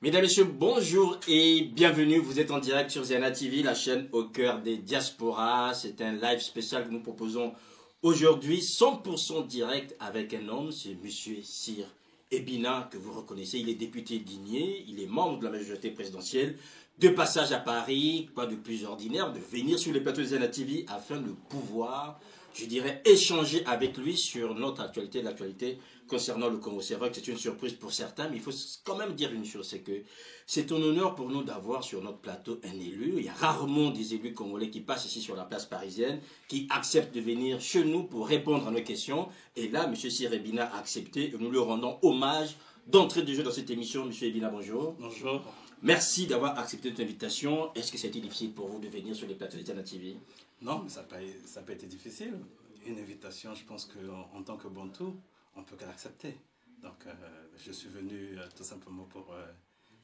Mesdames, Messieurs, bonjour et bienvenue. Vous êtes en direct sur Ziana TV, la chaîne au cœur des diasporas. C'est un live spécial que nous proposons aujourd'hui, 100% direct avec un homme, c'est Monsieur Sir Ebina, que vous reconnaissez. Il est député d'Igné, il est membre de la majorité présidentielle. De passage à Paris, quoi de plus ordinaire, de venir sur les plateaux de Ziana TV afin de pouvoir, je dirais, échanger avec lui sur notre actualité, l'actualité concernant le Congo. C'est vrai que c'est une surprise pour certains, mais il faut quand même dire une chose, c'est que c'est un honneur pour nous d'avoir sur notre plateau un élu. Il y a rarement des élus congolais qui passent ici sur la place parisienne, qui acceptent de venir chez nous pour répondre à nos questions. Et là, M. Sir Ebina a accepté et nous lui rendons hommage d'entrée de jeu dans cette émission. M. Ebina, bonjour. Bonjour. Merci d'avoir accepté notre invitation. Est-ce que c'était difficile pour vous de venir sur les plateaux de Ziana TV? Non, mais ça n'a pas été difficile. Une invitation, je pense qu'en tant que Bantou, on peut qu'à l'accepter. Donc, je suis venu tout simplement pour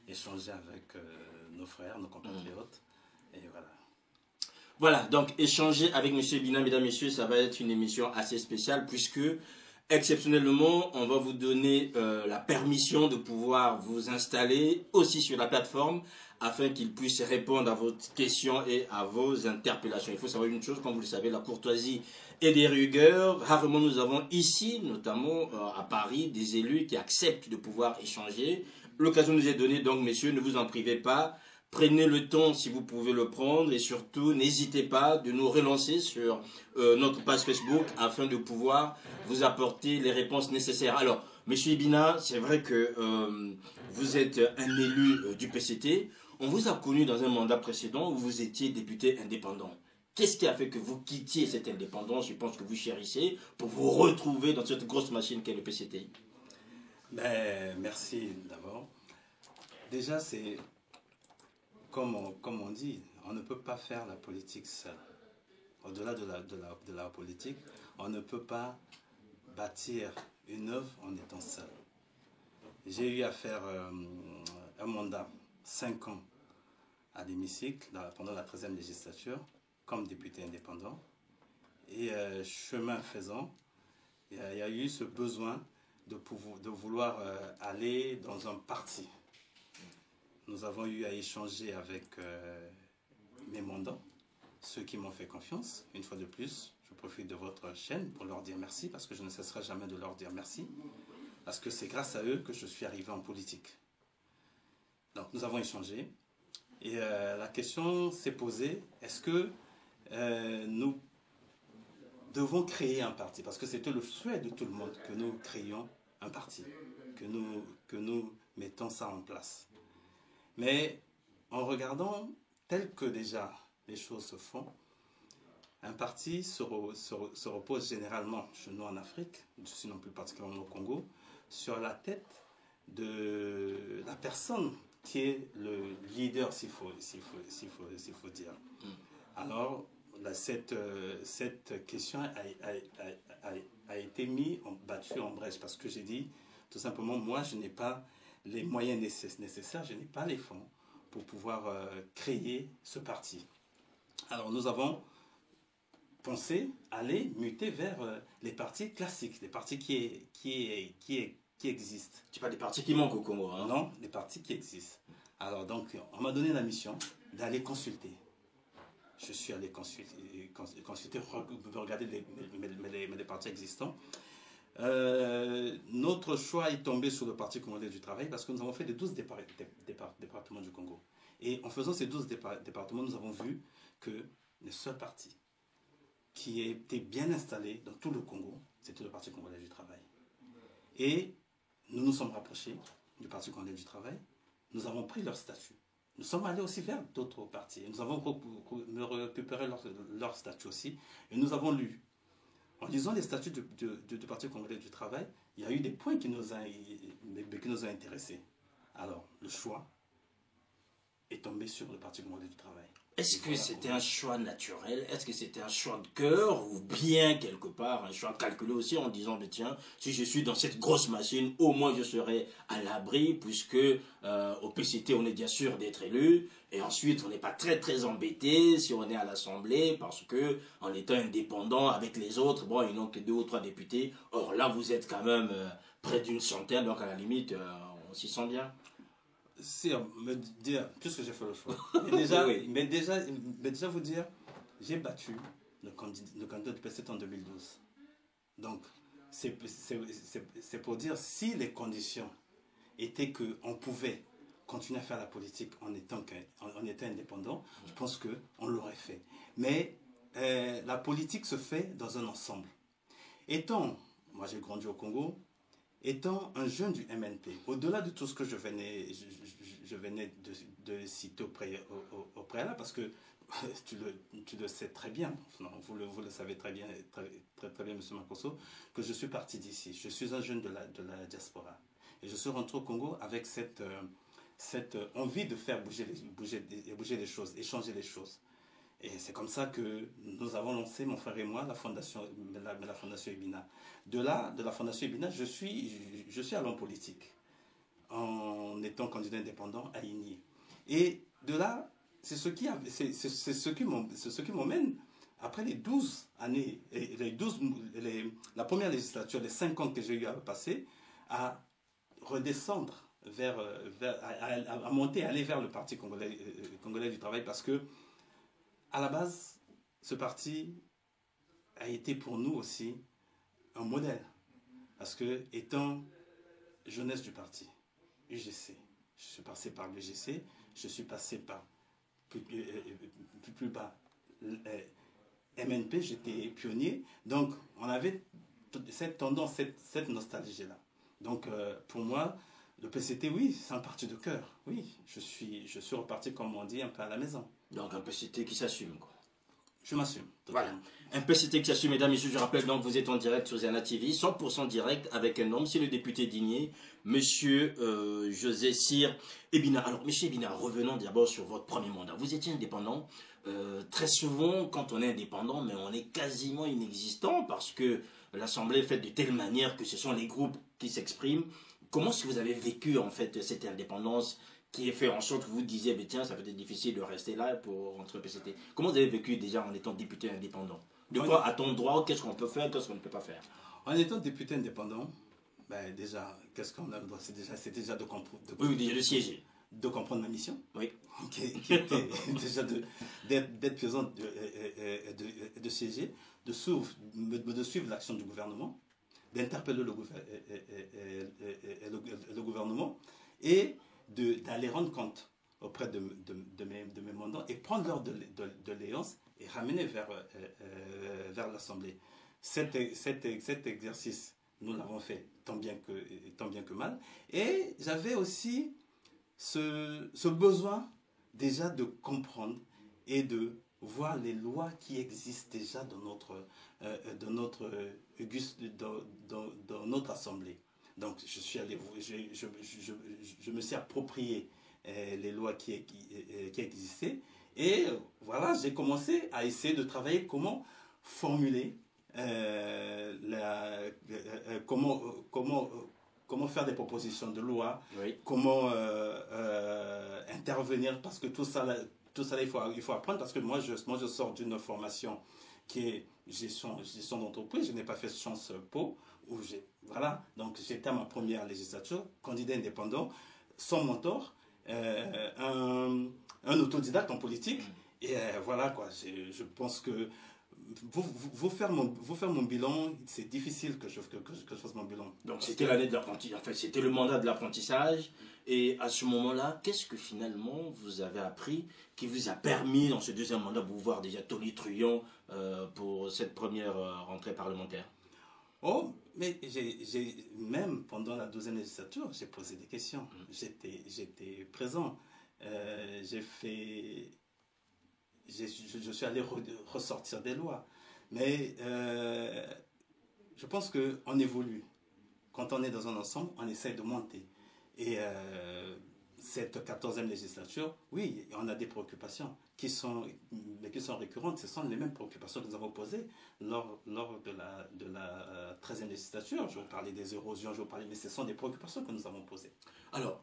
échanger avec nos frères, nos compatriotes. Et voilà. Voilà, donc échanger avec M. Ebina, mesdames, messieurs, ça va être une émission assez spéciale puisque, exceptionnellement, on va vous donner la permission de pouvoir vous installer aussi sur la plateforme afin qu'il puisse répondre à vos questions et à vos interpellations. Il faut savoir une chose, comme vous le savez, la courtoisie et des rigueurs. Rarement nous avons ici, notamment à Paris, des élus qui acceptent de pouvoir échanger. L'occasion nous est donnée, donc messieurs, ne vous en privez pas. Prenez le temps si vous pouvez le prendre et surtout n'hésitez pas de nous relancer sur notre page Facebook afin de pouvoir vous apporter les réponses nécessaires. Alors, Monsieur Ebina, c'est vrai que vous êtes un élu du PCT. On vous a connu dans un mandat précédent où vous étiez député indépendant. Qu'est-ce qui a fait que vous quittiez cette indépendance, je pense que vous chérissez, pour vous retrouver dans cette grosse machine qu'est le PCT? Ben, merci d'abord. Déjà, c'est comme on dit, on ne peut pas faire la politique seul. Au-delà de la politique, on ne peut pas bâtir une œuvre en étant seul. J'ai eu à faire un mandat, 5 ans, à l'hémicycle, pendant la 13e législature, comme député indépendant. Et chemin faisant, il y a eu ce besoin de vouloir aller dans un parti. Nous avons eu à échanger avec mes mandants, ceux qui m'ont fait confiance. Une fois de plus, je profite de votre chaîne pour leur dire merci, parce que je ne cesserai jamais de leur dire merci, parce que c'est grâce à eux que je suis arrivé en politique. Donc nous avons échangé, et la question s'est posée, est-ce que nous devons créer un parti? Parce que c'était le souhait de tout le monde que nous créions un parti, que nous mettons ça en place. Mais en regardant tel que déjà les choses se font, un parti se repose généralement chez nous en Afrique, sinon plus particulièrement au Congo, sur la tête de la personne qui est le leader, s'il faut dire. Alors, cette question a été battue en brèche, parce que j'ai dit, tout simplement, moi, je n'ai pas les moyens nécessaires, je n'ai pas les fonds pour pouvoir créer ce parti. Alors nous avons pensé aller muter vers les partis classiques, les partis qui existent. C'est pas des partis qui manquent au Congo, hein? Non, les partis qui existent. Alors donc, on m'a donné la mission d'aller consulter. Je suis allé consulter, regarder les partis existants. Notre choix est tombé sur le Parti congolais du travail, parce que nous avons fait les 12 départements du Congo. Et en faisant ces 12 départements, nous avons vu que le seul parti qui était bien installé dans tout le Congo, c'était le Parti congolais du travail. Et nous nous sommes rapprochés du Parti congolais du travail, nous avons pris leur statut. Nous sommes allés aussi vers d'autres partis. Nous avons récupéré leur statut aussi, et nous avons lu. En lisant les statuts du Parti congolais du travail, il y a eu des points qui nous ont intéressés. Alors, le choix est tombé sur le Parti congolais du travail. Est-ce que c'était un choix naturel? Est-ce que c'était un choix de cœur? Ou bien, quelque part, un choix calculé aussi en disant, mais tiens, si je suis dans cette grosse machine, au moins je serai à l'abri, puisque au PCT, on est bien sûr d'être élu. Et ensuite, on n'est pas très embêté si on est à l'Assemblée, parce que en étant indépendant avec les autres, bon, ils n'ont que 2 ou 3 députés. Or là, vous êtes quand même près d'une centaine, donc à la limite, on s'y sent bien. C'est me dire, puisque j'ai fait le choix, mais déjà vous dire, j'ai battu le candidat du PCT en 2012. Donc, c'est pour dire, si les conditions étaient qu'on pouvait continuer à faire la politique en étant indépendant, je pense qu'on l'aurait fait. Mais la politique se fait dans un ensemble. Moi j'ai grandi au Congo, étant un jeune du MNP, au-delà de tout ce que je venais de citer au préalable, parce que tu le sais très bien, vous le savez très bien, très bien, M. Makosso, que je suis parti d'ici. Je suis un jeune de la diaspora. Et je suis rentré au Congo avec cette envie de faire bouger les choses, échanger les choses. Et c'est comme ça que nous avons lancé, mon frère et moi, la fondation Ebina. De la fondation Ebina, je suis à l'homme politique, en étant candidat indépendant à INI. Et de là, c'est ce qui m'emmène, après les 12 années, la première législature, les 5 ans que j'ai eu à passer, à redescendre à monter, aller vers le Parti congolais du travail, parce que à la base, ce parti a été pour nous aussi un modèle. Parce que, étant jeunesse du parti, UGC, je suis passé par l'UGC, je suis passé par plus bas MNP, j'étais pionnier. Donc, on avait cette tendance, cette nostalgie-là. Donc, pour moi, le PCT, oui, c'est un parti de cœur. Oui, je suis reparti, comme on dit, un peu à la maison. Donc un PCT qui s'assume, quoi. Je m'assume. Voilà. Un PCT qui s'assume, mesdames, messieurs, je rappelle donc vous êtes en direct sur Zana TV, 100% direct avec un homme, c'est le député digné, monsieur José Cyr Ebina. Alors, monsieur Ebina, revenons d'abord sur votre premier mandat. Vous étiez indépendant. Très souvent, quand on est indépendant, mais on est quasiment inexistant parce que l'Assemblée est faite de telle manière que ce sont les groupes qui s'expriment. Comment est-ce que vous avez vécu en fait cette indépendance qui est fait en sorte que vous disiez, mais tiens, ça peut être difficile de rester là pour rentrer au PCT. Comment vous avez vécu déjà en étant député indépendant? De quoi a-t-on droit? Qu'est-ce qu'on peut faire? Qu'est-ce qu'on ne peut pas faire? En étant député indépendant, ben déjà, qu'est-ce qu'on a le droit? C'est déjà de comprendre. Oui, déjà de siéger. De comprendre ma mission. Oui. Qui était déjà d'être présent, de siéger, de suivre l'action du gouvernement, d'interpeller le gouvernement et d'aller rendre compte auprès de mes mandants et prendre leur doléance et ramener vers l'Assemblée. Cet exercice, nous l'avons fait tant bien que mal. Et j'avais aussi ce besoin déjà de comprendre et de voir les lois qui existent déjà dans notre Assemblée. Donc, je me suis approprié les lois qui existaient. Et voilà, j'ai commencé à essayer de travailler comment formuler, comment faire des propositions de loi, oui. Comment intervenir, parce que tout ça il faut apprendre, parce que moi je sors d'une formation qui est gestion d'entreprise, je n'ai pas fait Sciences Po, voilà, donc j'étais à ma première législature, candidat indépendant, sans mentor, un autodidacte en politique, et voilà quoi, je pense que vous faire mon bilan, c'est difficile que je fasse mon bilan. Donc c'était l'année de l'apprentissage, en fait c'était le mandat de l'apprentissage, et à ce moment-là, qu'est-ce que finalement vous avez appris qui vous a permis dans ce deuxième mandat de vous voir déjà tonitruant pour cette première rentrée parlementaire? Oh, mais même pendant la deuxième législature, j'ai posé des questions, j'étais présent, je suis allé ressortir des lois. Mais je pense qu'on évolue. Quand on est dans un ensemble, on essaie de monter. Et cette 14e législature, oui, on a des préoccupations qui sont récurrentes. Ce sont les mêmes préoccupations que nous avons posées lors de la 13e législature. Je vous parlais des érosions, mais ce sont des préoccupations que nous avons posées. Alors,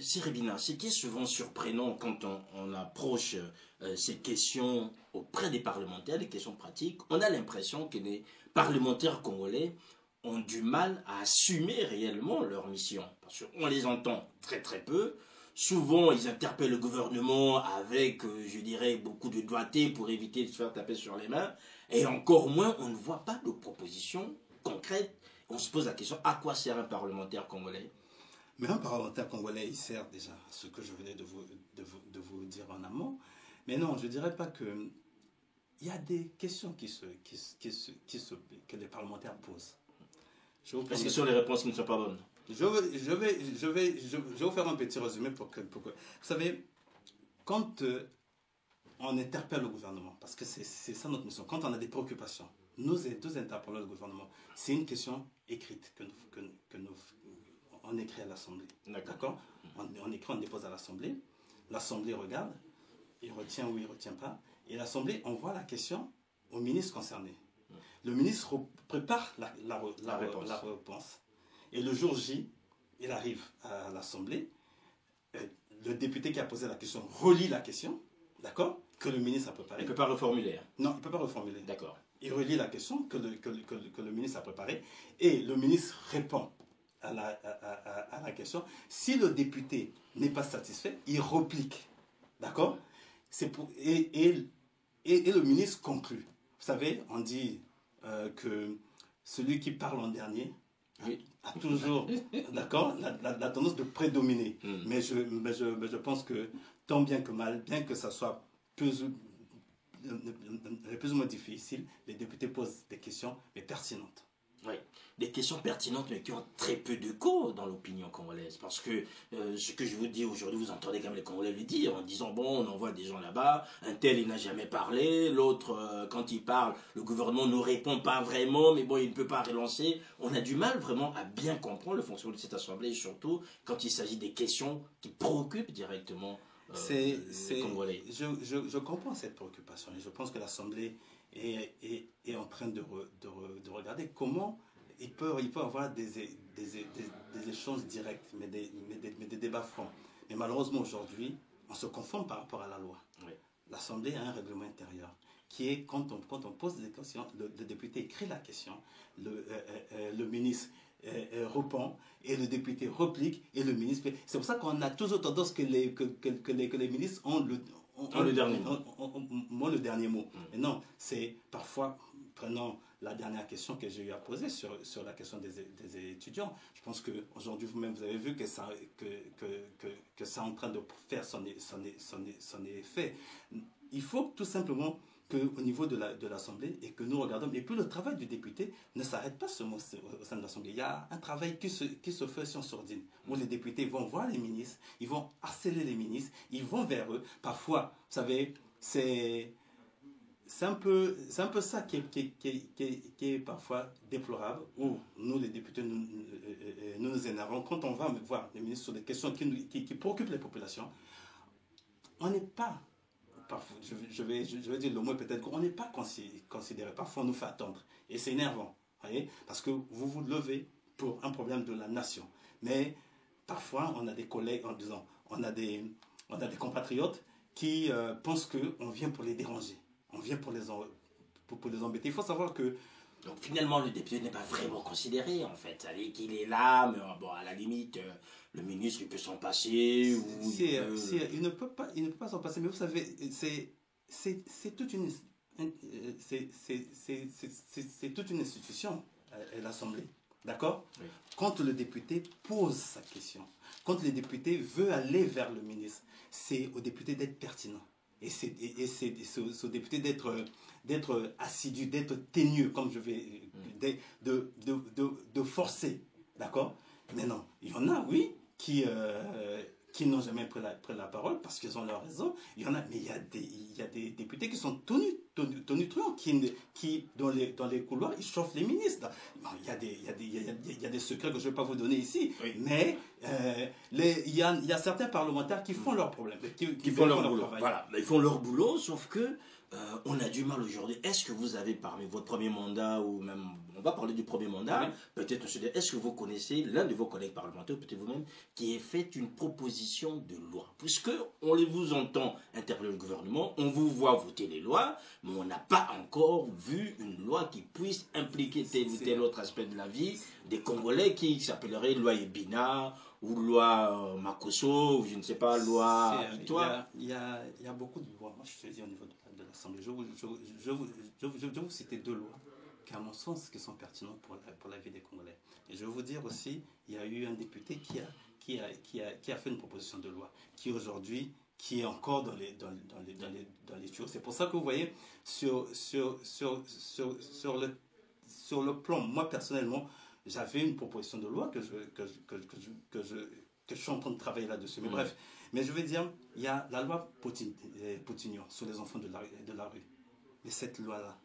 Cyr Ebina, ce qui est souvent surprenant quand on approche ces questions auprès des parlementaires, des questions pratiques, on a l'impression que les parlementaires congolais ont du mal à assumer réellement leur mission. Parce qu'on les entend très très peu. souvent ils interpellent le gouvernement avec, je dirais, beaucoup de doigté pour éviter de se faire taper sur les mains. Et encore moins, on ne voit pas de propositions concrètes. On se pose la question, à quoi sert un parlementaire congolais? Mais un parlementaire congolais, il sert déjà à ce que je venais de vous dire en amont. Mais non, je ne dirais pas que... Il y a des questions que les parlementaires posent. Est-ce que ce sont les réponses qui ne sont pas bonnes? Je vais vous faire un petit résumé pour que vous savez, quand on interpelle le gouvernement, parce que c'est ça notre mission, quand on a des préoccupations, nous interpellons le gouvernement. C'est une question écrite on écrit à l'Assemblée. D'accord? On écrit, on dépose à l'Assemblée. L'Assemblée regarde, il retient ou il ne retient pas. Et l'Assemblée envoie la question au ministre concerné. Le ministre prépare la réponse. Et le jour J, il arrive à l'Assemblée. Le député qui a posé la question relit la question, d'accord, que le ministre a préparée. Il ne peut pas reformuler. Non, il ne peut pas reformuler. D'accord. Il relit la question que le ministre a préparée et le ministre répond à la question. Si le député n'est pas satisfait, il replique. D'accord? Et le ministre conclut. Vous savez, on dit que celui qui parle en dernier a toujours la tendance de prédominer. Mais je pense que tant bien que mal, bien que ça soit plus ou moins difficile, les députés posent des questions, mais pertinentes. Oui, des questions pertinentes, mais qui ont très peu d'écho dans l'opinion congolaise. Parce que ce que je vous dis aujourd'hui, vous entendez quand même les Congolais le dire, en disant, bon, on envoie des gens là-bas, un tel, il n'a jamais parlé, l'autre, quand il parle, le gouvernement ne répond pas vraiment, mais bon, il ne peut pas relancer. On a du mal vraiment à bien comprendre le fonctionnement de cette Assemblée, et surtout quand il s'agit des questions qui préoccupent directement les Congolais. Je comprends cette préoccupation, et je pense que l'Assemblée est en train de regarder comment il peut avoir des échanges directs, mais des débats francs. Mais malheureusement, aujourd'hui, on se conforme par rapport à la loi. Oui. L'Assemblée a un règlement intérieur qui est, quand on pose des questions, le député écrit la question, le ministre répond, et le député replique, et le ministre... C'est pour ça qu'on a toujours tendance que les ministres ont le dernier mot. Mais non, c'est parfois, prenons la dernière question que j'ai eu à poser sur la question des étudiants. Je pense qu'aujourd'hui, vous-même, vous avez vu que ça est en train de faire son effet. Il faut tout simplement qu'au niveau de l'Assemblée, et que nous regardons, et puis le travail du député ne s'arrête pas seulement au sein de l'Assemblée. Il y a un travail qui se fait sur sourdine, où les députés vont voir les ministres, ils vont harceler les ministres, ils vont vers eux. Parfois, vous savez, c'est un peu ça qui est parfois déplorable, où nous, les députés, nous énervons. Quand on va voir les ministres sur des questions qui préoccupent les populations, on n'est pas... Parfois, je vais dire le mot peut-être qu'on n'est pas considéré. Parfois, on nous fait attendre. Et c'est énervant. Voyez, parce que vous vous levez pour un problème de la nation. Mais parfois, on a des collègues, en disant, on a des compatriotes qui pensent qu'on vient pour les déranger. On vient pour les embêter. Il faut savoir que... Donc finalement, le député n'est pas vraiment considéré, en fait. C'est-à-dire qu'il est là, mais bon, à la limite... Le ministre, il peut s'en passer ou il ne peut pas s'en passer. Mais vous savez, c'est toute une institution, l'Assemblée, d'accord? Oui. Quand le député pose sa question, quand le député veut aller vers le ministre, c'est au député d'être pertinent. Et c'est au député d'être assidu, d'être teigneux, comme je vais, de forcer, d'accord? Mais non, il y en a, oui, qui n'ont jamais pris la parole parce qu'ils ont leur raison. Il y en a, mais il y a des députés qui sont tonitruants, qui dans les couloirs, ils chauffent les ministres. Bon, il y a des secrets que je ne vais pas vous donner ici, oui. Mais il y a certains parlementaires qui font leur problème, qui font leur boulot. Voilà, ils font leur boulot, sauf que on a du mal aujourd'hui. Est-ce que vous avez parmi votre premier mandat, ou même, on va parler du premier mandat, oui. Peut-être, est-ce que vous connaissez l'un de vos collègues parlementaires, peut-être vous-même, qui ait fait une proposition de loi? Puisque on vous entend interpeller le gouvernement, on vous voit voter les lois, mais on n'a pas encore vu une loi qui puisse impliquer tel ou tel autre aspect de la vie des Congolais, qui s'appellerait loi Ebina, ou loi Makosso, ou je ne sais pas, loi Victoire. Il y a beaucoup de lois. Moi, je te dis au niveau de l'Assemblée, je vais vous citer deux lois qui, à mon sens, qui sont pertinentes pour la vie des Congolais. Et je vais vous dire aussi, il y a eu un député qui a fait une proposition de loi, qui aujourd'hui, qui est encore dans les tuyaux. C'est pour ça que vous voyez, sur le plan, moi personnellement, j'avais une proposition de loi que je suis en train de travailler là-dessus. Mais bref, mais je veux dire, il y a la loi Potignon sur les enfants de la rue. Mais cette loi-là,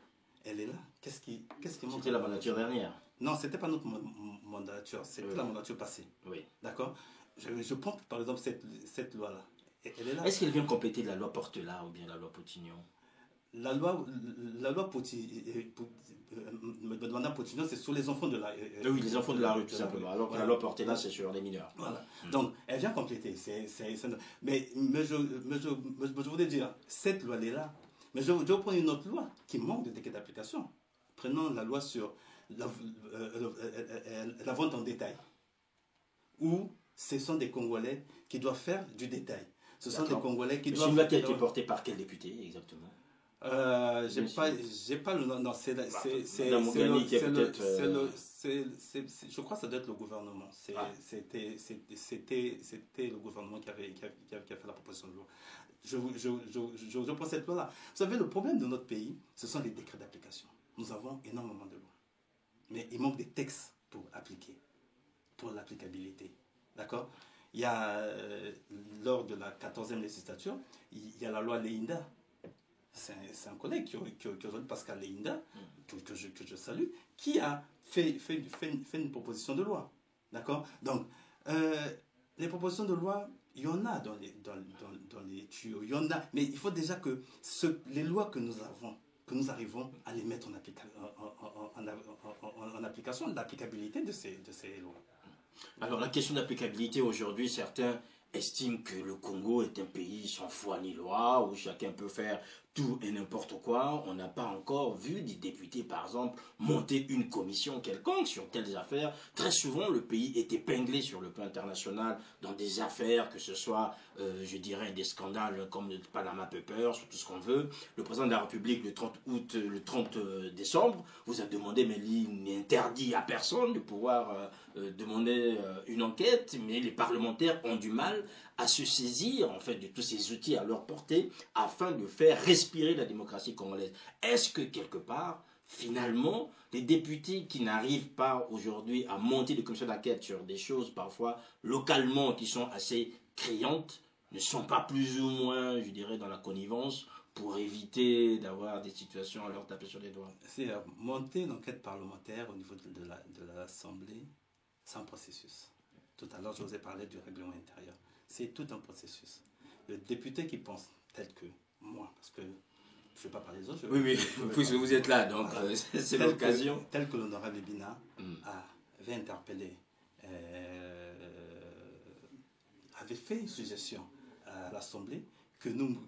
elle est là. Qu'est-ce qui manque? C'était la mandature dernière. Non, c'était pas notre mandature, c'était la mandature passée. Oui. D'accord? Je prends par exemple cette loi-là. Elle est là. Est-ce qu'elle vient compléter la loi Portela ou bien la loi Potignon? La loi Potignon, c'est sur les enfants de la rue. Oui, les enfants de la rue, tout simplement. Alors que la loi Portela, c'est sur les mineurs. Voilà. Donc, elle vient compléter. Mais je voudrais dire, cette loi, elle est là. Mais je vais prendre une autre loi qui manque de décret d'application. Prenons la loi sur la vente en détail. Où ce sont des Congolais qui doivent faire du détail. Ce sont des Congolais qui doivent... C'est une loi qui a été portée par quel député, exactement? J'ai pas le nom. Non, je crois que ça doit être le gouvernement. C'était le gouvernement qui a fait la proposition de loi. Je prends cette loi-là. Vous savez, le problème de notre pays, ce sont les décrets d'application. Nous avons énormément de lois. Mais il manque des textes pour appliquer, pour l'applicabilité. D'accord? Il y a, lors de la 14e législature, il y a la loi Leinda. C'est un collègue qui aujourd'hui, Pascal Leinda, que je salue, qui a fait une proposition de loi. D'accord? Donc, les propositions de loi, il y en a dans les tuyaux, il y en a, mais il faut déjà que les lois que nous avons, que nous arrivons à les mettre en application, l'applicabilité de ces lois. Alors, la question d'applicabilité aujourd'hui, certains estiment que le Congo est un pays sans foi ni loi, où chacun peut faire tout et n'importe quoi. On n'a pas encore vu des députés, par exemple, monter une commission quelconque sur telles affaires. Très souvent, le pays est épinglé sur le plan international dans des affaires, que ce soit, je dirais, des scandales comme le Panama Papers, ou tout ce qu'on veut. Le président de la République, le 30 décembre, vous a demandé, mais il n'interdit à personne de pouvoir demander une enquête, mais les parlementaires ont du mal à se saisir en fait de tous ces outils à leur portée afin de faire respirer la démocratie congolaise. Est-ce que quelque part, finalement, les députés qui n'arrivent pas aujourd'hui à monter des commissions d'enquête sur des choses parfois localement qui sont assez criantes ne sont pas plus ou moins, je dirais, dans la connivence pour éviter d'avoir des situations à leur taper sur les doigts? C'est monter une enquête parlementaire au niveau de l'Assemblée, c'est un processus. Tout à l'heure, je vous ai parlé du règlement intérieur. C'est tout un processus. Le député qui pense tel que moi, parce que je ne vais pas parler des autres. Oui, puisque vous êtes là, donc c'est l'occasion. Tel que l'honorable Bina avait interpellé, avait fait une suggestion à l'Assemblée que nous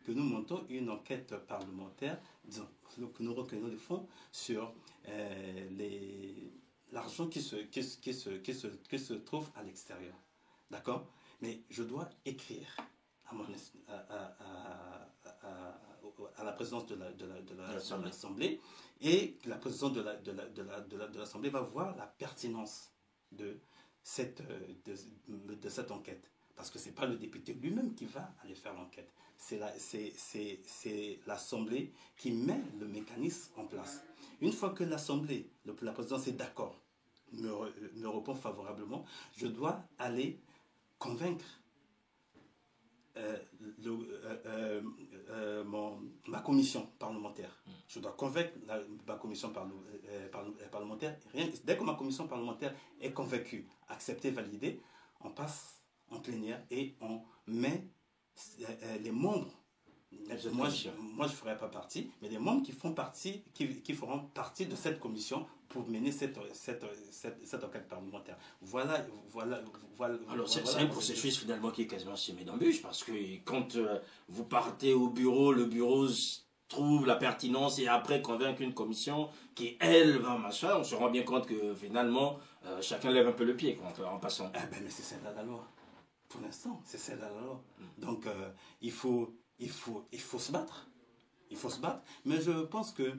montons une enquête parlementaire, disons, que nous recueillons des fonds sur l'argent qui se trouve à l'extérieur. D'accord? Mais je dois écrire à la présidence de l'Assemblée, et la présidence de l'Assemblée va voir la pertinence de cette enquête. Parce que ce n'est pas le député lui-même qui va aller faire l'enquête. C'est l'Assemblée qui met le mécanisme en place. Une fois que l'Assemblée, la présidence est d'accord, me répond favorablement, je dois aller convaincre ma commission parlementaire. Je dois convaincre ma commission parlementaire. Dès que ma commission parlementaire est convaincue, acceptée, validée, on passe en plénière et on met les membres. Moi, je ne ferai pas partie, mais les membres qui feront partie de cette commission pour mener cette enquête parlementaire. Voilà. Alors, c'est un processus finalement qui est quasiment semé d'embûches, parce que quand vous partez au bureau, le bureau trouve la pertinence et après convaincre une commission qui, elle, va machin, on se rend bien compte que finalement, chacun lève un peu le pied en passant. Ah ben, mais c'est celle-là la loi. Pour l'instant, c'est celle-là la loi. Donc, il faut se battre. Il faut se battre. Mais je pense que,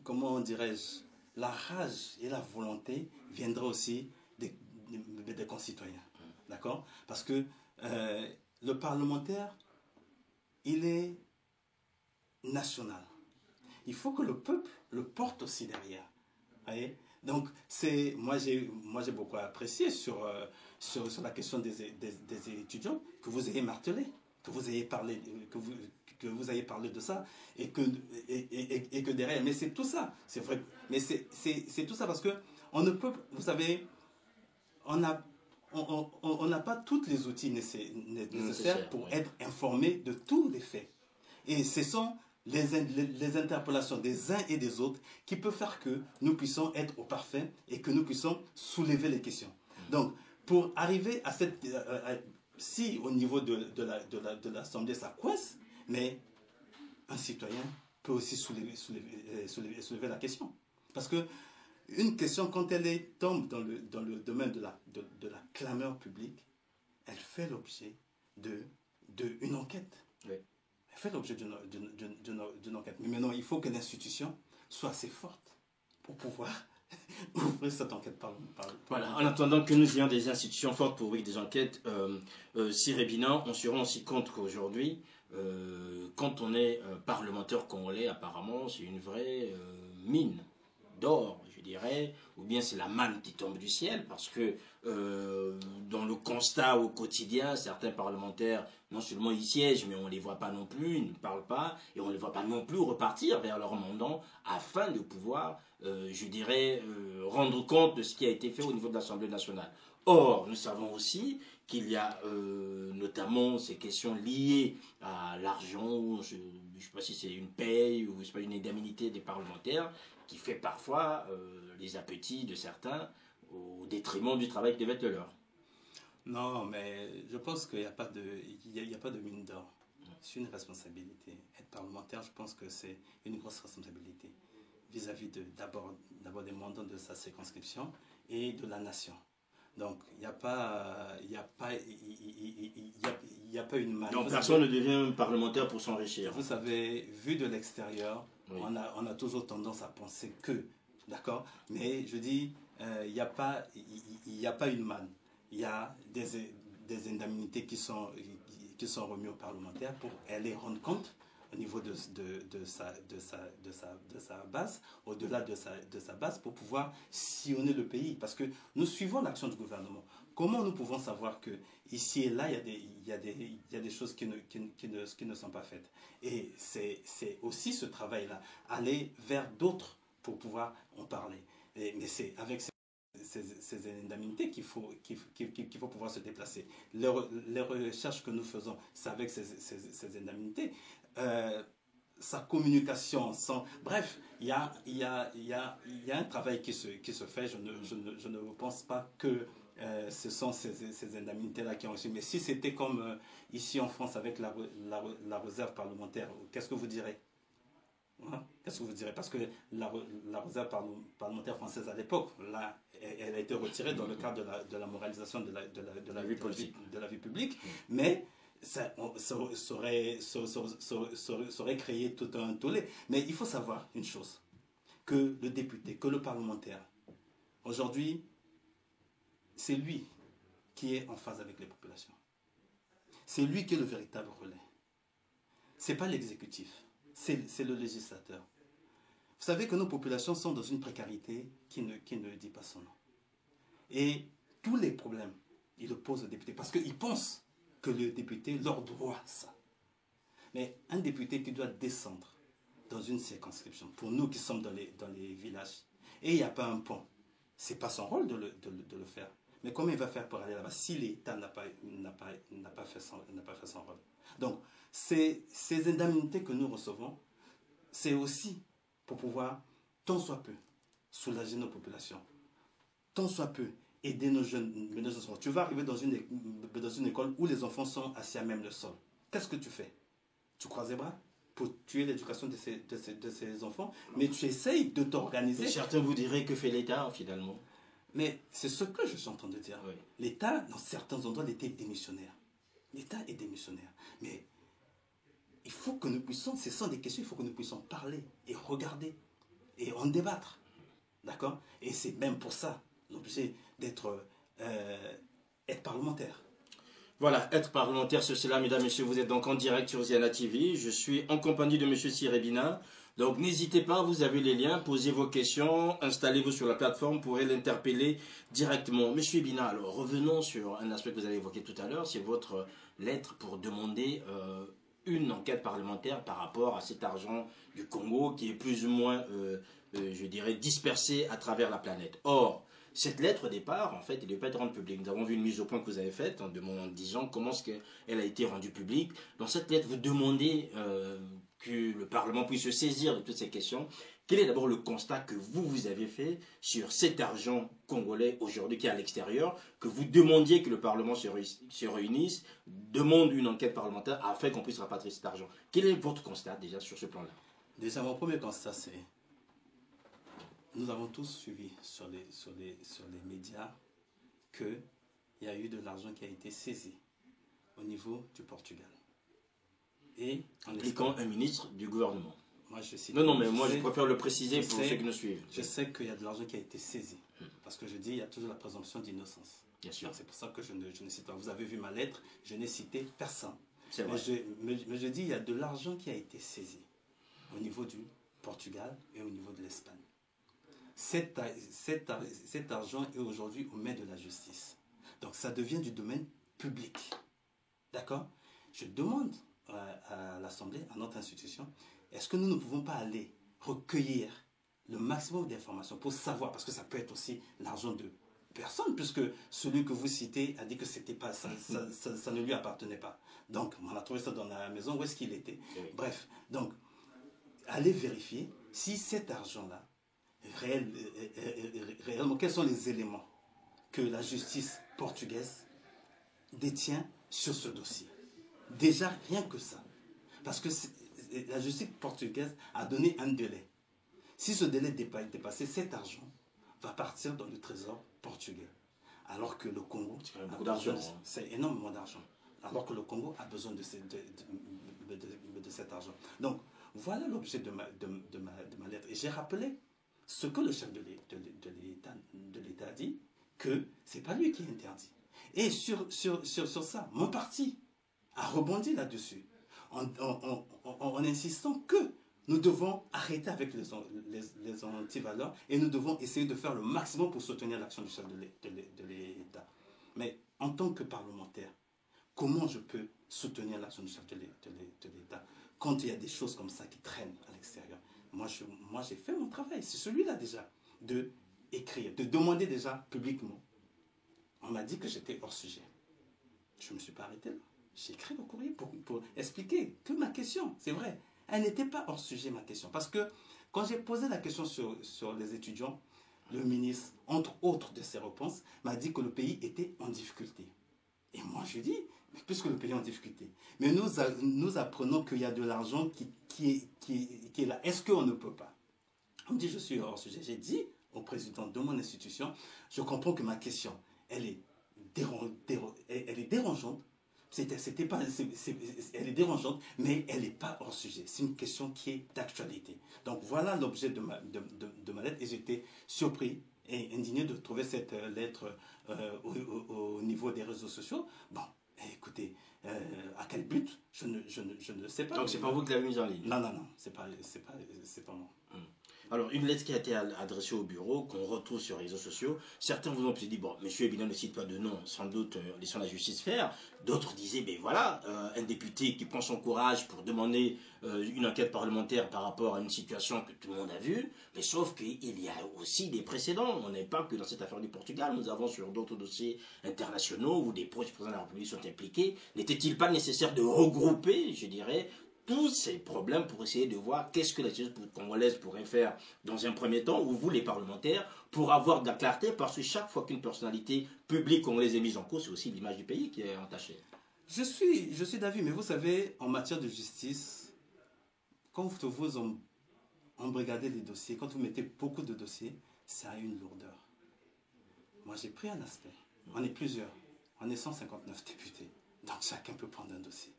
comment dirais-je, la rage et la volonté viendra aussi des concitoyens. D'accord? Parce que le parlementaire, il est national. Il faut que le peuple le porte aussi derrière. Voyez? Donc, moi j'ai beaucoup apprécié sur la question des étudiants, que vous ayez martelé, que vous ayez parlé, que vous ayez parlé de ça, et que derrière, mais c'est tout ça, c'est vrai, mais c'est tout ça parce que on ne peut, vous savez, on n'a pas tous les outils nécessaires pour être informé de tous les faits. Et ce sont les interpellations des uns et des autres qui peuvent faire que nous puissions être au parfait et que nous puissions soulever les questions. Donc, pour arriver à cette... si au niveau de l'Assemblée ça coince, mais un citoyen peut aussi soulever la question. Parce que une question, quand elle tombe dans le domaine de la clameur publique, elle fait l'objet d'une enquête. Oui. Elle fait l'objet d'une enquête. Mais maintenant, il faut que l'institution soit assez forte pour pouvoir ouvrir cette enquête par voilà. En attendant que nous ayons des institutions fortes pour ouvrir des enquêtes, Siré Bina, on se rend aussi compte qu'aujourd'hui, quand on est parlementaire comme on l'est, apparemment, c'est une vraie mine d'or, je dirais, ou bien c'est la manne qui tombe du ciel, parce que dans le constat au quotidien, certains parlementaires, non seulement ils siègent, mais on ne les voit pas non plus, ils ne parlent pas, et on ne les voit pas non plus repartir vers leur mandant, afin de pouvoir, je dirais, rendre compte de ce qui a été fait au niveau de l'Assemblée nationale. Or, nous savons aussi qu'il y a notamment ces questions liées à l'argent, je ne sais pas si c'est une paye ou pas une indemnité des parlementaires, qui fait parfois les appétits de certains au détriment du travail qui devait être le leur. Non, mais je pense qu'il n'y a pas de mine d'or. C'est une responsabilité. Être parlementaire, je pense que c'est une grosse responsabilité vis-à-vis d'abord des mandats de sa circonscription et de la nation. Donc, il n'y a pas une manne. Donc, personne ne devient parlementaire pour s'enrichir. Vous savez, vu de l'extérieur, oui. on a toujours tendance à penser que, d'accord? Mais je dis, il n'y a pas une manne. Il y a des indemnités qui sont remises aux parlementaires pour aller rendre compte au niveau de sa base, au-delà de sa base, pour pouvoir sillonner le pays. Parce que nous suivons l'action du gouvernement. Comment nous pouvons savoir que ici et là, il y a des choses qui ne sont pas faites? Et c'est aussi ce travail-là, aller vers d'autres pour pouvoir en parler. Mais c'est avec ces indemnités qu'il faut pouvoir se déplacer. Les recherches que nous faisons, c'est avec ces indemnités. Sa communication, bref, il y a un travail qui se fait. Je ne pense pas que ce sont ces indemnités-là qui ont reçu. Mais si c'était comme ici en France avec la réserve parlementaire, qu'est-ce que vous direz? Qu'est-ce que vous direz? Parce que la réserve parlementaire française à l'époque, là, elle a été retirée dans le cadre de la moralisation de la vie publique, mais ça aurait créé tout un tollé. Mais il faut savoir une chose, que le député, que le parlementaire, aujourd'hui, c'est lui qui est en phase avec les populations. C'est lui qui est le véritable relais. Ce n'est pas l'exécutif. C'est le législateur. Vous savez que nos populations sont dans une précarité qui ne dit pas son nom. Et tous les problèmes, ils le posent au député parce qu'ils pensent que le député leur doit ça. Mais un député qui doit descendre dans une circonscription, pour nous qui sommes dans les villages, et il n'y a pas un pont, ce n'est pas son rôle de le faire. Mais comment il va faire pour aller là-bas si l'État n'a pas fait son rôle? Donc, ces indemnités que nous recevons, c'est aussi pour pouvoir, tant soit peu, soulager nos populations, tant soit peu, aider nos jeunes, nos enfants. Tu vas arriver dans une école où les enfants sont assis à même le sol. Qu'est-ce que tu fais? tu croises les bras pour tuer l'éducation de ces enfants, mais tu essayes de t'organiser. Certains vous diraient que fait l'État finalement. Mais c'est ce que je suis en train de dire. Oui. L'État, dans certains endroits, l'État est démissionnaire. L'État est démissionnaire. Mais il faut que nous puissions, ce sont des questions, il faut que nous puissions parler et regarder et en débattre. D'accord? Et c'est même pour ça l'objet d'être être parlementaire. Voilà, être parlementaire, c'est cela, mesdames, messieurs. Vous êtes donc en direct sur Ziana TV. Je suis en compagnie de monsieur Cyré Bina. Donc n'hésitez pas, vous avez les liens, posez vos questions, installez-vous sur la plateforme, vous pourrez l'interpeller directement. Monsieur Bina, alors revenons sur un aspect que vous avez évoqué tout à l'heure, c'est votre lettre pour demander une enquête parlementaire par rapport à cet argent du Congo qui est plus ou moins, je dirais, dispersé à travers la planète. Or, cette lettre, au départ, en fait, elle ne devait pas être rendue publique. Nous avons vu une mise au point que vous avez faite en disant comment est-ce qu'elle a été rendue publique. Dans cette lettre, vous demandez que le Parlement puisse se saisir de toutes ces questions. Quel est d'abord le constat que vous avez fait sur cet argent congolais aujourd'hui qui est à l'extérieur, que vous demandiez que le Parlement se réunisse, demande une enquête parlementaire afin qu'on puisse rapatrier cet argent. Quel est votre constat déjà sur ce plan-là? Déjà, mon premier constat, c'est nous avons tous suivi sur les médias qu'il y a eu de l'argent qui a été saisi au niveau du Portugal. Et impliquant un ministre du gouvernement. Moi, je cite, non, mais moi je préfère le préciser pour ceux qui nous suivent. Je sais qu'il y a de l'argent qui a été saisi. Parce que je dis, il y a toujours la présomption d'innocence. Bien sûr. C'est pour ça que je ne cite pas. Vous avez vu ma lettre, je n'ai cité personne. C'est vrai. Mais je dis, il y a de l'argent qui a été saisi au niveau du Portugal et au niveau de l'Espagne. Cet argent est aujourd'hui aux mains de la justice. Donc ça devient du domaine public. D'accord? Je demande à l'Assemblée, à notre institution, est-ce que nous ne pouvons pas aller recueillir le maximum d'informations pour savoir, parce que ça peut être aussi l'argent de personne, puisque celui que vous citez a dit que c'était pas ça ne lui appartenait pas. Donc on a trouvé ça dans la maison, où est-ce qu'il était? Oui. Bref, donc allez vérifier si cet argent-là réellement, quels sont les éléments que la justice portugaise détient sur ce dossier. Déjà, rien que ça. Parce que la justice portugaise a donné un délai. Si ce délai est dépassé, cet argent va partir dans le trésor portugais. Alors que le Congo a beaucoup d'argent. C'est énormément d'argent. Alors que le Congo a besoin de cet argent. Donc, voilà l'objet de ma lettre. Et j'ai rappelé ce que le chef de l'État a dit, que ce n'est pas lui qui est interdit. Et sur ça, mon parti a rebondi là-dessus, en insistant que nous devons arrêter avec les antivaleurs et nous devons essayer de faire le maximum pour soutenir l'action du chef de l'État. Mais en tant que parlementaire, comment je peux soutenir l'action du chef de l'État quand il y a des choses comme ça qui traînent à l'extérieur? Moi, j'ai fait mon travail. C'est celui-là déjà, de écrire, de demander déjà publiquement. On m'a dit que j'étais hors sujet. Je ne me suis pas arrêté là. J'ai écrit le courrier pour expliquer que ma question, c'est vrai, elle n'était pas hors sujet, ma question. Parce que quand j'ai posé la question sur les étudiants, le ministre, entre autres de ses réponses, m'a dit que le pays était en difficulté. Et moi, je dis, mais puisque le pays est en difficulté, mais nous apprenons qu'il y a de l'argent qui est là. Est-ce qu'on ne peut pas? On me dit, je suis hors sujet. J'ai dit au président de mon institution, je comprends que ma question, elle est dérangeante. Elle est dérangeante, mais elle n'est pas hors sujet. C'est une question qui est d'actualité. Donc voilà l'objet de ma lettre. Et j'étais surpris et indigné de trouver cette lettre au niveau des réseaux sociaux. Bon, écoutez, à quel but? Je ne sais pas. Donc c'est pas vous qui l'avez mise en ligne? Non, c'est pas moi. Alors, une lettre qui a été adressée au bureau, qu'on retrouve sur les réseaux sociaux, certains vous ont dit, bon, M. Ebina ne cite pas de nom, sans doute laissons la justice faire. D'autres disaient, ben voilà, un député qui prend son courage pour demander une enquête parlementaire par rapport à une situation que tout le monde a vue, mais sauf qu'il y a aussi des précédents. On n'est pas que dans cette affaire du Portugal, nous avons sur d'autres dossiers internationaux où des proches du président de la République sont impliqués. N'était-il pas nécessaire de regrouper, je dirais, tous ces problèmes pour essayer de voir qu'est-ce que la justice congolaise pourrait faire dans un premier temps, ou vous les parlementaires, pour avoir de la clarté, parce que chaque fois qu'une personnalité publique congolaise est mise en cause, c'est aussi l'image du pays qui est entachée. Je suis d'avis, mais vous savez, en matière de justice, quand vous embrigadez des dossiers, quand vous mettez beaucoup de dossiers, ça a une lourdeur. Moi, j'ai pris un aspect. On est plusieurs. On est 159 députés. Donc, chacun peut prendre un dossier.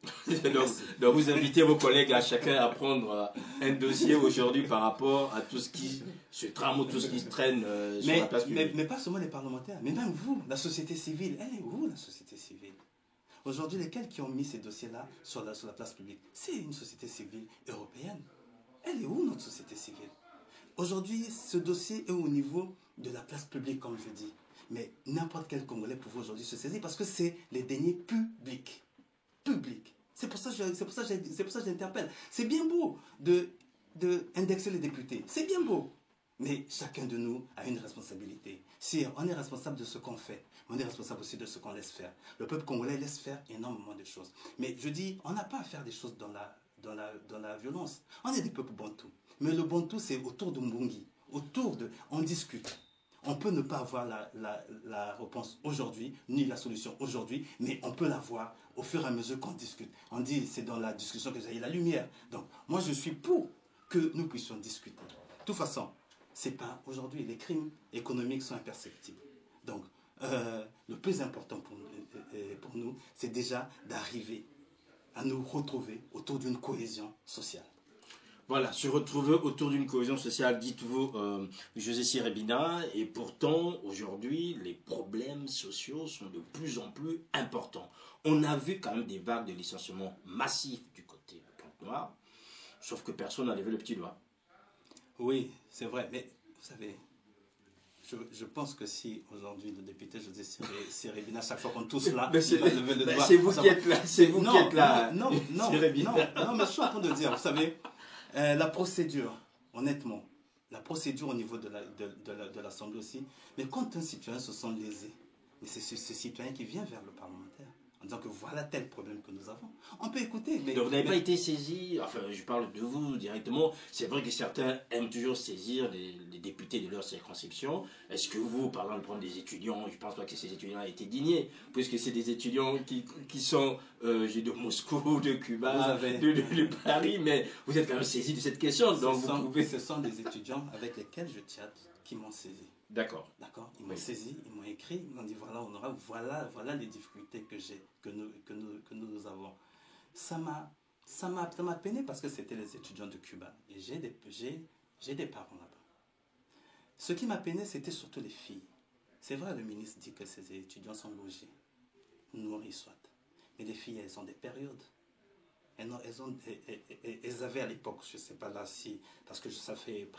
donc, vous invitez vos collègues à chacun à prendre un dossier aujourd'hui par rapport à tout ce qui se trame ou tout ce qui se traîne sur la place publique. Mais pas seulement les parlementaires, mais même vous, la société civile. Elle est où, la société civile? Aujourd'hui, lesquels qui ont mis ces dossiers-là sur la place publique? C'est une société civile européenne. Elle est où, notre société civile? Aujourd'hui, ce dossier est au niveau de la place publique, comme je dis. Mais n'importe quel Congolais pouvait aujourd'hui se saisir parce que c'est les deniers publics. Publics. C'est pour ça que j'interpelle. C'est bien beau d'indexer les députés. C'est bien beau. Mais chacun de nous a une responsabilité. Si on est responsable de ce qu'on fait, on est responsable aussi de ce qu'on laisse faire. Le peuple congolais laisse faire énormément de choses. Mais je dis, on n'a pas à faire des choses dans la violence. On est des peuples bantous. Mais le bantou, c'est autour de Mbungi. On discute. On peut ne pas avoir la réponse aujourd'hui, ni la solution aujourd'hui, mais on peut l'avoir au fur et à mesure qu'on discute. On dit, c'est dans la discussion que j'ai la lumière. Donc, moi, je suis pour que nous puissions discuter. De toute façon, c'est pas aujourd'hui, les crimes économiques sont imperceptibles. Donc, le plus important pour nous, c'est déjà d'arriver à nous retrouver autour d'une cohésion sociale. Voilà, se retrouver autour d'une cohésion sociale, dites-vous, José Sirébina, et pourtant, aujourd'hui, les problèmes sociaux sont de plus en plus importants. On a vu quand même des vagues de licenciements massifs du côté de Pointe-Noire, sauf que personne n'a levé le petit doigt. Oui, c'est vrai, mais vous savez, je pense que si aujourd'hui le député José Sirébina, chaque fois qu'on tousse là, il va lever le doigt. C'est vous qui êtes là, c'est vous qui êtes là. Non, mais je suis en train de dire, vous savez, la procédure, honnêtement, la procédure au niveau de l'Assemblée aussi, mais quand un citoyen se sent lésé, mais c'est ce citoyen qui vient vers le parlementaire en disant que voilà tel problème que nous avons. On peut écouter. Mais, donc vous n'avez pas été saisi, enfin je parle de vous directement, c'est vrai que certains aiment toujours saisir les députés de leur circonscription. Est-ce que vous, par exemple, prendre des étudiants, je ne pense pas que ces étudiants aient été dignés, puisque c'est des étudiants qui sont de Moscou, de Cuba, de Paris, mais vous êtes quand même saisi de cette question. Ce sont des étudiants avec lesquels je chatte qui m'ont saisi. D'accord. D'accord. Ils m'ont saisi, ils m'ont écrit, ils m'ont dit voilà les difficultés que nous avons. Ça m'a peiné parce que c'était les étudiants de Cuba et j'ai des parents là-bas. Ce qui m'a peiné, c'était surtout les filles. C'est vrai, le ministre dit que ces étudiants sont logés, nourris soit, mais les filles, elles ont des périodes. Elles avaient à l'époque, je ne sais pas là si, parce que ça fait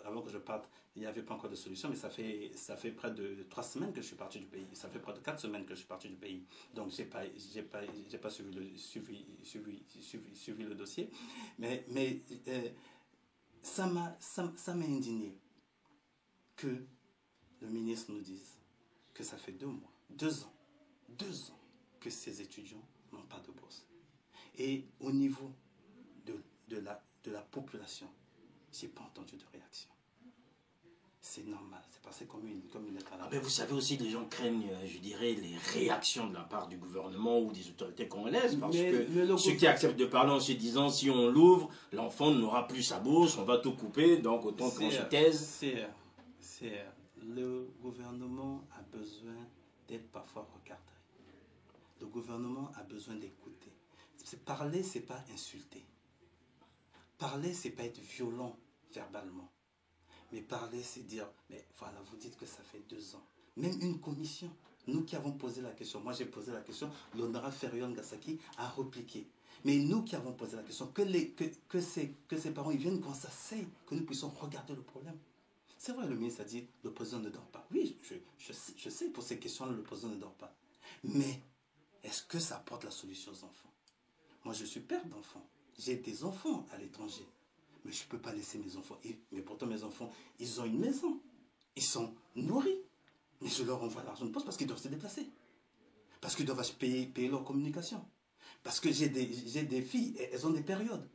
avant que je parte, il n'y avait pas encore de solution, mais ça fait près de 3 semaines que je suis parti du pays. Ça fait près de 4 semaines que je suis parti du pays. Donc, j'ai pas suivi le dossier. Mais ça m'a indigné que le ministre nous dise que ça fait 2 mois, 2 ans que ces étudiants n'ont pas de bourse. Et au niveau de la population, je n'ai pas entendu de réaction. C'est normal, c'est passé comme une lettre à la main. Mais vous savez aussi, les gens craignent, je dirais, les réactions de la part du gouvernement ou des autorités congolaises, parce que ceux qui acceptent de parler en se disant, si on l'ouvre, l'enfant n'aura plus sa bourse, on va tout couper, donc autant qu'on se taise. Le gouvernement a besoin d'être parfois recadré. Le gouvernement a besoin d'écouter. Parler, c'est pas insulter. Parler, c'est pas être violent verbalement. Mais parler, c'est dire, mais voilà, vous dites que ça fait 2 ans. Même une commission, nous qui avons posé la question, moi j'ai posé la question, l'honorable Ferion Gasaki a repliqué. Mais nous qui avons posé la question, que ces parents ils viennent qu'on s'asseye, que nous puissions regarder le problème. C'est vrai, le ministre a dit, le président ne dort pas. Oui, je sais, pour ces questions-là, le président ne dort pas. Mais est-ce que ça apporte la solution aux enfants? Moi, je suis père d'enfants. J'ai des enfants à l'étranger. Mais je ne peux pas laisser mes enfants. Mais pourtant, mes enfants, ils ont une maison. Ils sont nourris. Mais je leur envoie l'argent de poste parce qu'ils doivent se déplacer. Parce qu'ils doivent payer leur communication. Parce que j'ai des filles, elles ont des périodes.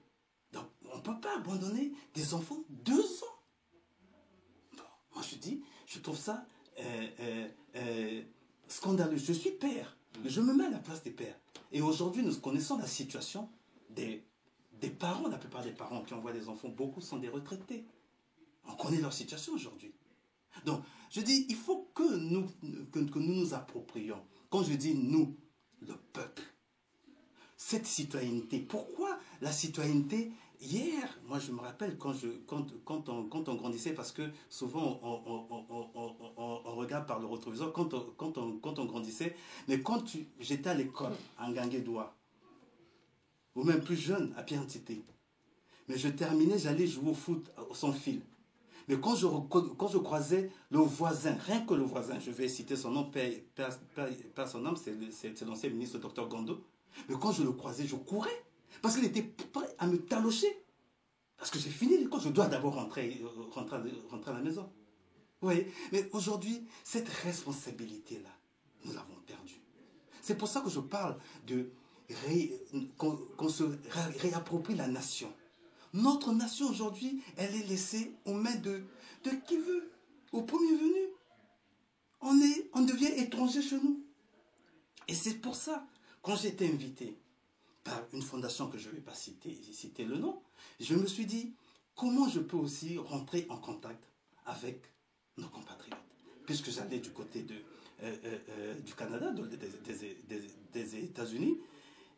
Donc, on ne peut pas abandonner des enfants 2 ans. Bon, moi, je trouve ça scandaleux. Je suis père. Je me mets à la place des pères. Et aujourd'hui, nous connaissons la situation des parents, la plupart des parents qui envoient des enfants, beaucoup sont des retraités. On connaît leur situation aujourd'hui. Donc, je dis, il faut que nous approprions. Quand je dis nous, le peuple, cette citoyenneté. Pourquoi la citoyenneté? Hier, moi je me rappelle quand on grandissait, parce que souvent on regarde par le rétroviseur, quand on grandissait, mais j'étais à l'école, en Ganguédoua, ou même plus jeune, à Pierre-Tité, mais je terminais, j'allais jouer au foot sans fil. Mais quand je croisais le voisin, rien que le voisin, je vais citer son nom, pas son nom, c'est l'ancien ministre Dr Gondo, mais quand je le croisais, je courais, parce qu'il était prêt à me talocher. Parce que j'ai fini l'école, je dois d'abord rentrer à la maison. Oui, mais aujourd'hui, cette responsabilité-là, nous l'avons perdue. C'est pour ça que je parle qu'on se réapproprie la nation. Notre nation aujourd'hui, elle est laissée aux mains de qui veut, au premier venu. On devient étranger chez nous. Et c'est pour ça, quand j'ai été invité par une fondation que je ne vais pas citer le nom, je me suis dit, comment je peux aussi rentrer en contact avec nos compatriotes, puisque j'allais du côté du Canada, des États-Unis,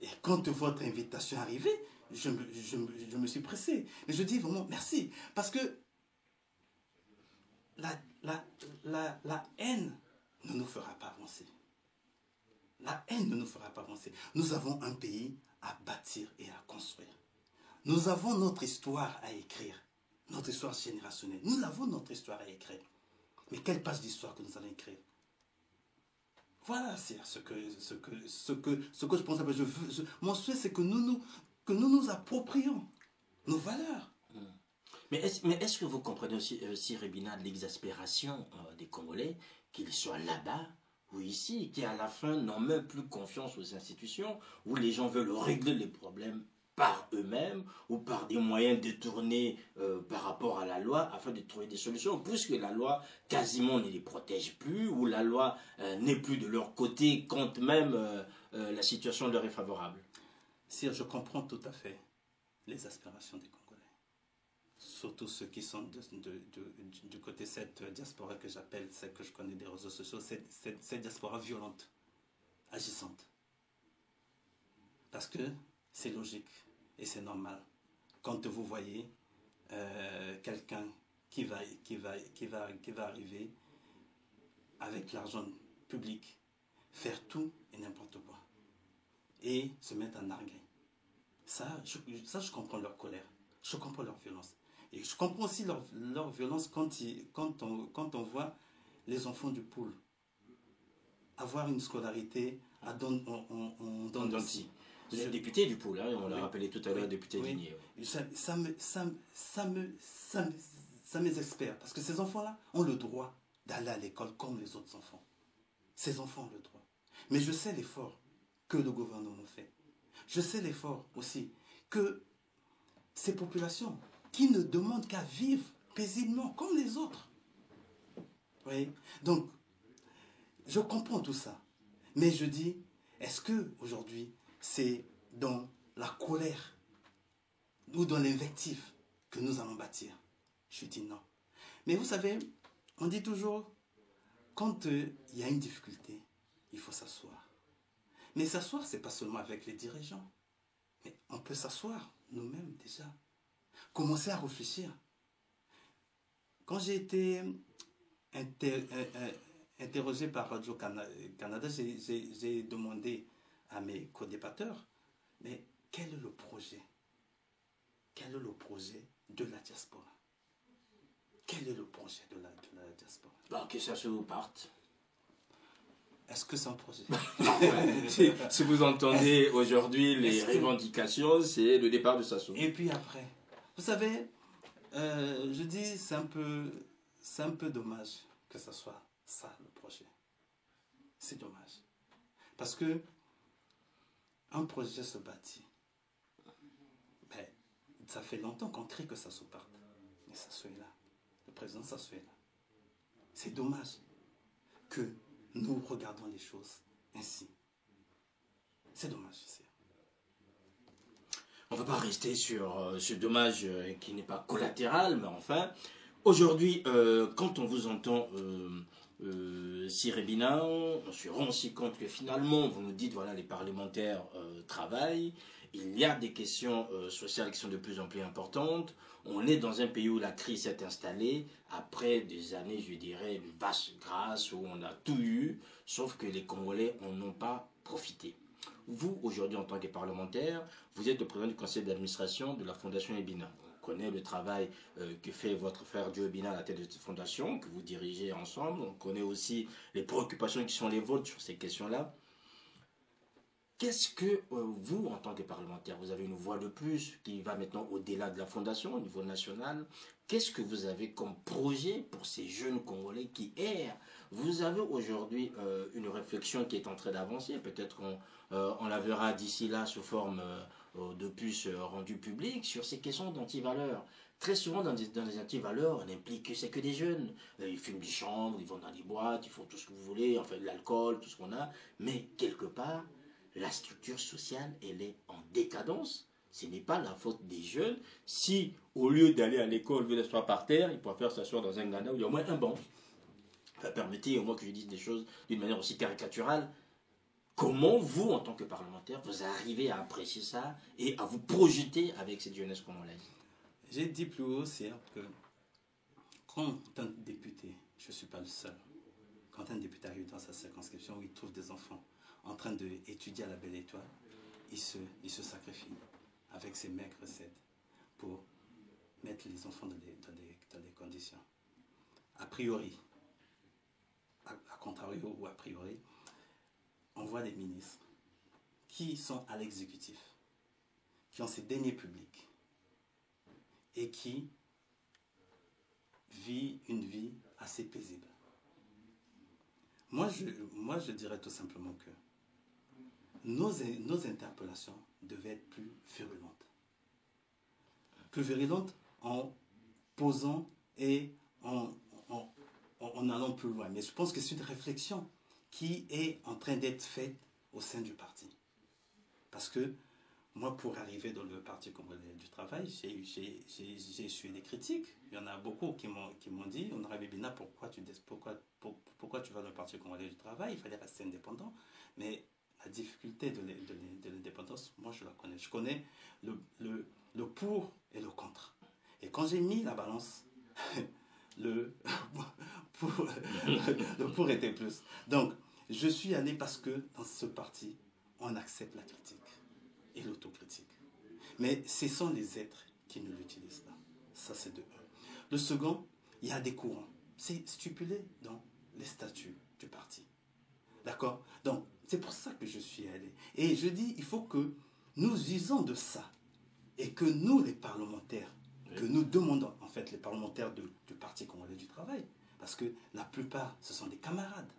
et quand votre invitation arrivait, je me suis pressé. Mais je dis vraiment merci, parce que la haine ne nous fera pas avancer. La haine ne nous fera pas avancer. Nous avons un pays à bâtir et à construire. Nous avons notre histoire à écrire, notre histoire générationnelle. Nous avons notre histoire à écrire. Mais quelle page d'histoire que nous allons écrire? Voilà, c'est ce que je pense. Mon souhait, c'est que nous nous approprions nos valeurs. Mais est-ce que vous comprenez aussi Rébina, l'exaspération des Congolais, qu'ils soient là-bas ou ici, qui à la fin n'ont même plus confiance aux institutions, où les gens veulent régler les problèmes par eux-mêmes ou par des moyens détournés par rapport à la loi afin de trouver des solutions, puisque la loi quasiment ne les protège plus, ou la loi n'est plus de leur côté quand même la situation leur est favorable. Sire, je comprends tout à fait les aspirations des Congolais. Surtout ceux qui sont du côté de cette diaspora que j'appelle, celle que je connais des réseaux sociaux, cette diaspora violente, agissante. Parce que c'est logique et c'est normal. Quand vous voyez quelqu'un qui va arriver avec l'argent public, faire tout et n'importe quoi, et se mettre en arguer. Ça, je comprends leur colère, je comprends leur violence. Et je comprends aussi leur violence quand on voit les enfants du Poul avoir une scolarité à Dondonti. Vous êtes député du Poul, hein, on l'a rappelé tout à l'heure, député d'Igné. Ça m'exaspère, parce que ces enfants-là ont le droit d'aller à l'école comme les autres enfants. Ces enfants ont le droit. Mais je sais l'effort que le gouvernement fait. Je sais l'effort aussi que ces populations qui ne demandent qu'à vivre paisiblement comme les autres. Oui. Donc, je comprends tout ça. Mais je dis, est-ce que aujourd'hui c'est dans la colère ou dans l'invective que nous allons bâtir? Je dis non. Mais vous savez, on dit toujours, quand il y a une difficulté, il faut s'asseoir. Mais s'asseoir, ce n'est pas seulement avec les dirigeants. Mais on peut s'asseoir nous-mêmes déjà. Commencer à réfléchir. Quand j'ai été interrogé par Radio-Canada, j'ai demandé à mes co-débatteurs, mais quel est le projet? Quel est le projet de la diaspora? Quel est le projet de la diaspora? Bon, que ça se parte. Est-ce que c'est un projet? Si vous entendez aujourd'hui les revendications, c'est le départ de Sassou. Et puis après, vous savez, je dis, c'est un peu dommage que ce soit ça le projet. C'est dommage. Parce que un projet se bâtit. Ben, ça fait longtemps qu'on crie que ça se parte. Mais ça soit là. Le président, ça soit là. C'est dommage que nous regardons les choses ainsi. C'est dommage. On ne va pas rester sur ce dommage qui n'est pas collatéral, mais enfin, aujourd'hui, quand on vous entend, Sir Ebina, on se rend aussi compte que finalement, vous nous dites, voilà, les parlementaires travaillent, il y a des questions sociales qui sont de plus en plus importantes, on est dans un pays où la crise s'est installée, après des années, je dirais, de vaste grâce, où on a tout eu, sauf que les Congolais en ont pas profité. Vous, aujourd'hui, en tant que parlementaire, vous êtes le président du conseil d'administration de la Fondation Ebina. On connaît le travail que fait votre frère Joe Ebina à la tête de cette fondation, que vous dirigez ensemble. On connaît aussi les préoccupations qui sont les vôtres sur ces questions-là. Qu'est-ce que vous, en tant que parlementaire, vous avez une voix de plus qui va maintenant au-delà de la fondation, au niveau national. Qu'est-ce que vous avez comme projet pour ces jeunes Congolais qui errent? Vous avez aujourd'hui une réflexion qui est en train d'avancer. Peut-être on la verra d'ici là sous forme de puces rendues publiques sur ces questions d'antivaleurs. Très souvent, dans les antivaleurs, on implique que c'est que des jeunes. Ils fument des chambres, ils vont dans des boîtes, ils font tout ce que vous voulez, enfin de l'alcool, tout ce qu'on a. Mais quelque part, la structure sociale, elle est en décadence. Ce n'est pas la faute des jeunes. Si, au lieu d'aller à l'école, au lieu d'asseoir par terre, ils préfèrent s'asseoir dans un Ghana où il y a au moins un banc. Enfin, permettez au moins que je dise des choses d'une manière aussi caricaturale. Comment vous, en tant que parlementaire, vous arrivez à apprécier ça et à vous projeter avec cette jeunesse congolaise? J'ai dit plus haut, c'est que quand un député, je ne suis pas le seul, quand un député arrive dans sa circonscription où il trouve des enfants en train d'étudier à la Belle Étoile, il se sacrifie avec ses maigres recettes pour mettre les enfants dans des conditions. A priori, à contrario ou a priori, on voit des ministres qui sont à l'exécutif, qui ont ces deniers publics et qui vivent une vie assez paisible. Moi, je dirais tout simplement que nos interpellations devaient être plus virulentes. Plus virulentes en posant et en allant plus loin. Mais je pense que c'est une réflexion qui est en train d'être faite au sein du parti. Parce que moi, pour arriver dans le Parti congolais du travail, j'ai essuyé des critiques. Il y en a beaucoup qui m'ont dit, Honorable Ebina, pourquoi tu vas dans le Parti congolais du travail? Il fallait rester indépendant. Mais la difficulté de l'indépendance, moi, je la connais. Je connais le pour et le contre. Et quand j'ai mis la balance, le pour était plus. Donc, je suis allé parce que dans ce parti, on accepte la critique et l'autocritique. Mais ce sont les êtres qui nous l'utilisent là. Ça, c'est de un. Le second, il y a des courants. C'est stipulé dans les statuts du parti. D'accord? Donc, c'est pour ça que je suis allé. Et je dis, il faut que nous usons de ça. Et que nous, les parlementaires, que nous demandons, en fait, les parlementaires du Parti congolais du travail, parce que la plupart, ce sont des camarades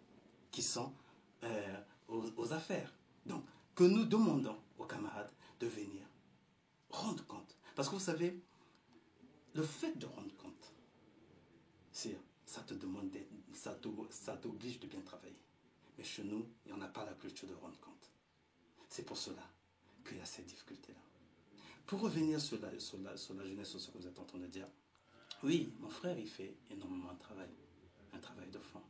qui sont aux affaires. Donc, que nous demandons aux camarades de venir rendre compte. Parce que vous savez, le fait de rendre compte, ça te demande, ça t'oblige de bien travailler. Mais chez nous, il n'y en a pas la culture de rendre compte. C'est pour cela qu'il y a cette difficulté-là. Pour revenir sur la jeunesse, sur ce que vous êtes en train de dire, oui, mon frère, il fait énormément de travail, un travail de fond.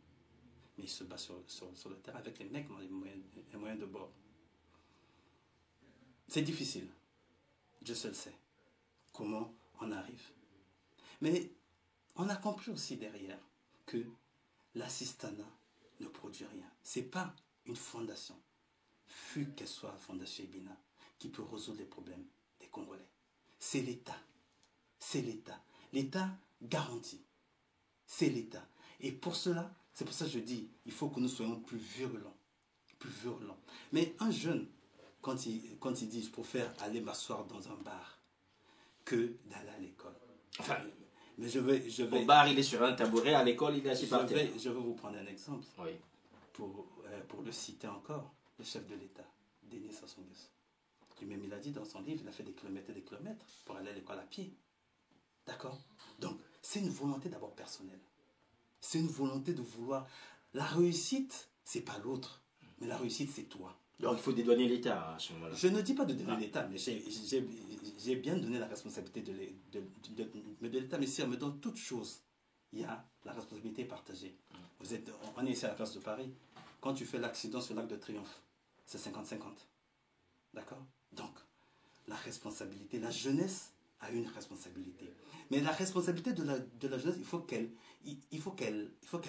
Mais il se bat sur le terrain avec les mecs, les moyens de bord. C'est difficile. Dieu seul sait comment on arrive. Mais on a compris aussi derrière que l'assistanat ne produit rien. Ce n'est pas une fondation, fût qu'elle soit la Fondation Ebina, qui peut résoudre les problèmes des Congolais. C'est l'État. C'est l'État. L'État garantit. C'est l'État. Et pour cela, c'est pour ça que je dis, il faut que nous soyons plus virulents. Plus virulents. Mais un jeune, quand il dit, je préfère aller m'asseoir dans un bar que d'aller à l'école. Enfin, mais je vais... Au bar, il est sur un tabouret, à l'école, il est assis par terre. Je vais vous prendre un exemple. Oui. Pour le citer encore, le chef de l'État, Denis Sassou Nguesso. Lui-même, il a dit dans son livre, il a fait des kilomètres et des kilomètres pour aller à l'école à pied. D'accord? Donc, c'est une volonté d'abord personnelle. C'est une volonté de vouloir... La réussite, c'est pas l'autre. Mais la réussite, c'est toi. Donc il faut dédouaner l'État à ce moment-là. Je ne dis pas de donner l'État, mais j'ai bien donné la responsabilité de l'État. Mais si on me donne toute chose, il y a la responsabilité partagée. On est ici à la place de Paris. Quand tu fais l'accident sur l'Arc de Triomphe, c'est 50-50. D'accord? Donc, la responsabilité, la jeunesse a une responsabilité. Mais la responsabilité de la jeunesse, il faut qu'elle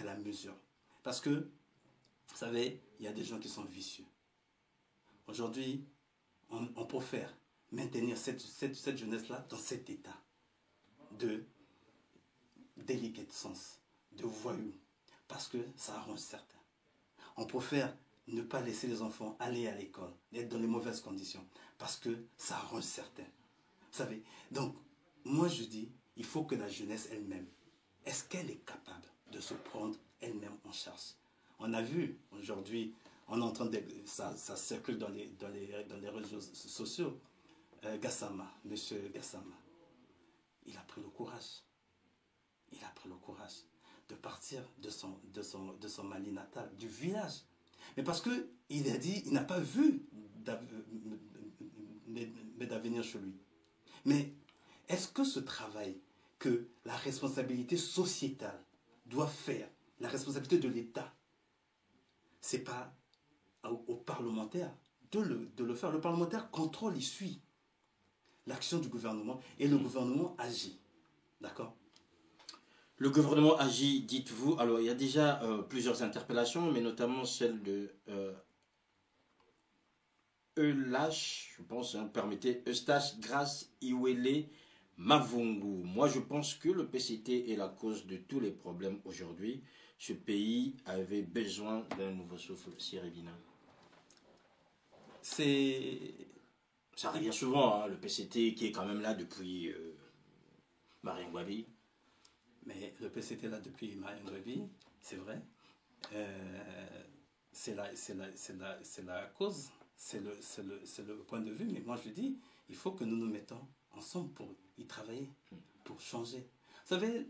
la mesure. Parce que, vous savez, il y a des gens qui sont vicieux. Aujourd'hui, on préfère maintenir cette jeunesse-là dans cet état de déliquescence, de voyou, parce que ça arrange certains. On préfère ne pas laisser les enfants aller à l'école, être dans les mauvaises conditions, parce que ça arrange certains. Vous savez, donc, moi je dis, il faut que la jeunesse elle-même, est-ce qu'elle est capable de se prendre elle-même en charge? On a vu aujourd'hui, on entend ça circule dans les réseaux sociaux, Gassama, monsieur Gassama, il a pris le courage. Il a pris le courage de partir de son Mali natal, du village. Mais parce qu'il a dit, il n'a pas vu d'avenir chez lui. Mais est-ce que ce travail que la responsabilité sociétale doit faire, la responsabilité de l'État, c'est pas aux parlementaires de le faire? Le parlementaire contrôle, il suit l'action du gouvernement et le gouvernement agit. D'accord? Le gouvernement agit, dites-vous. Alors, il y a déjà plusieurs interpellations, mais notamment celle de Eustache, je pense, permettez, Eustache Grace Iwele Mavungu. Moi, je pense que le PCT est la cause de tous les problèmes aujourd'hui. Ce pays avait besoin d'un nouveau souffle, Cyril Bina. Ça revient souvent, hein, le PCT qui est quand même là depuis Marien Gwabi. Mais le PCT là depuis Marien Gwabi, c'est vrai. C'est la cause, c'est le point de vue. Mais moi je dis, il faut que nous nous mettons ensemble pour y travailler, pour changer. Vous savez,